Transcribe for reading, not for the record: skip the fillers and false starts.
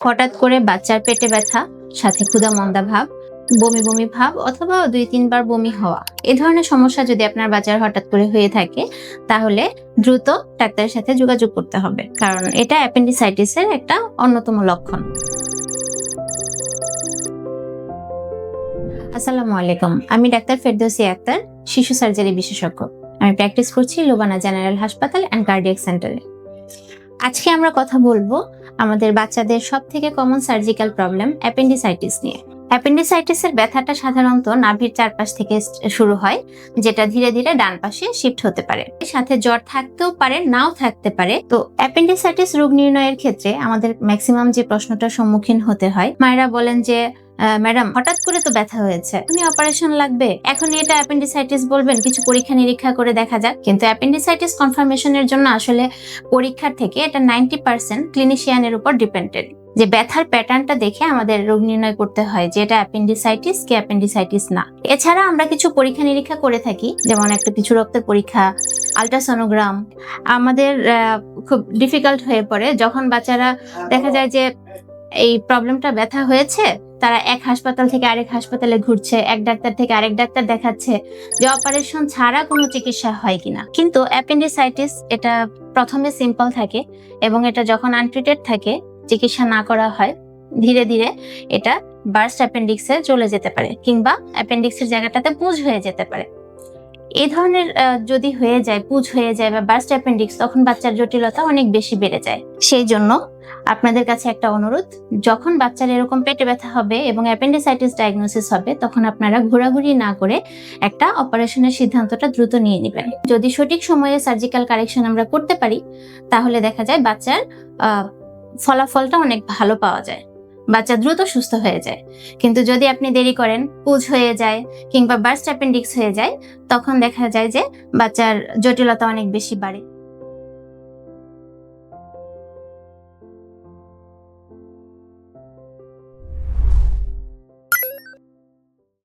হঠাৎ করে বাচ্চার পেটে ব্যথা, সাথে ক্ষুধা মন্দা ভাব, বমি বমি ভাব অথবা 2-3 বার বমি হওয়া, এ ধরনের সমস্যা যদি আপনার বাচ্চার হঠাৎ করে হয়ে থাকে তাহলে দ্রুত ডাক্তারের সাথে যোগাযোগ করতে হবে, কারণ এটা অ্যাপেন্ডিসাইটিসের একটা অন্যতম লক্ষণ। আসসালামু আলাইকুম, আমি ডাক্তার ফেরদৌসী আক্তার, শিশু সার্জারি বিশেষজ্ঞ। আমি প্র্যাকটিস করছি লোবানা জেনারেল হাসপাতাল অ্যান্ড কার্ডিয়াক সেন্টারে। আজকে আমরা কথা বলবো আমাদের বাচ্চাদের সবথেকে কমন সার্জিক্যাল প্রবলেম অ্যাপেন্ডিসাইটিস নিয়ে। অ্যাপেন্ডিসাইটিসের ব্যথাটা সাধারণত নাভির চারপাশ থেকে শুরু হয়, যেটা ধীরে ধীরে ডান পাশে শিফট হতে পারে। সাথে জ্বর থাকতেও পারে, নাও থাকতে পারে। তো অ্যাপেন্ডিসাইটিস রোগ নির্ণয়ের ক্ষেত্রে আমাদের ম্যাক্সিমাম যে প্রশ্নটার সম্মুখীন হতে হয়, মায়েরা বলেন যে ম্যাডাম হঠাৎ করে তো ব্যথা হয়েছে, এখনই অপারেশন লাগবে, এখন এটা অ্যাপেন্ডিসাইটিস বলবেন, কিছু পরীক্ষা নিরীক্ষা করে দেখা যাক। কিন্তু অ্যাপেন্ডিসাইটিস কনফার্মেশনের জন্য আসলে পরীক্ষার থেকে এটা 90% ক্লিনিশিয়ানের উপর ডিপেন্ডেন্ট। যে ব্যথার প্যাটার্নটা দেখে আমাদের রোগ নির্ণয় করতে হয় যে এটা অ্যাপেন্ডিসাইটিস কি অ্যাপেন্ডিসাইটিস না। এছাড়া আমরা কিছু পরীক্ষা নিরীক্ষা করে থাকি, যেমন একটা পিছু রক্তের পরীক্ষা, আলট্রাসোনোগ্রাম। আমাদের খুব ডিফিকাল্ট হয়ে পড়ে যখন বাচ্চারা দেখা যায় যে এই প্রবলেমটা ব্যথা হয়েছে, তারা এক হাসপাতাল থেকে আরেক হাসপাতালে ঘুরছে, এক ডাক্তার থেকে আরেক ডাক্তার দেখাচ্ছে যে অপারেশন ছাড়া কোনো চিকিৎসা হয় কিনা। কিন্তু অ্যাপেন্ডিসাইটিস এটা প্রথমে সিম্পল থাকে এবং এটা যখন আনট্রিটেড থাকে, চিকিৎসা না করা হয়, ধীরে ধীরে এটা বার্স্ট অ্যাপেন্ডিক্সে চলে যেতে পারে, কিংবা অ্যাপেন্ডিক্সের জায়গাটাতে পুঁজ হয়ে যেতে পারে। এই ধরনের যদি হয়ে যায়, পুঁজ হয়ে যায় বা বার্স্ট অ্যাপেন্ডিক্স, তখন বাচ্চার জটিলতা অনেক বেশি বেড়ে যায়। সেই জন্য আপনাদের কাছে একটা অনুরোধ, যখন বাচ্চার এরকম পেটে ব্যথা হবে এবং অ্যাপেন্ডিসাইটিস ডায়াগনোসিস হবে, তখন আপনারা ঘোরাঘুরি না করে একটা অপারেশনের সিদ্ধান্তটা দ্রুত নিয়ে নেবেন। যদি সঠিক সময়ে সার্জিক্যাল কারেকশন আমরা করতে পারি, তাহলে দেখা যায় বাচ্চার ফলাফলটা অনেক ভালো পাওয়া যায়, বাচ্চা দ্রুত সুস্থ হয়ে যায়। কিন্তু যদি আপনি দেরি করেন, পুঁজ হয়ে যায় কিংবা বার্স্ট অ্যাপেন্ডিক্স হয়ে যায়, তখন দেখা যায় যে বাচ্চার জটিলতা অনেক বেশি বাড়ে।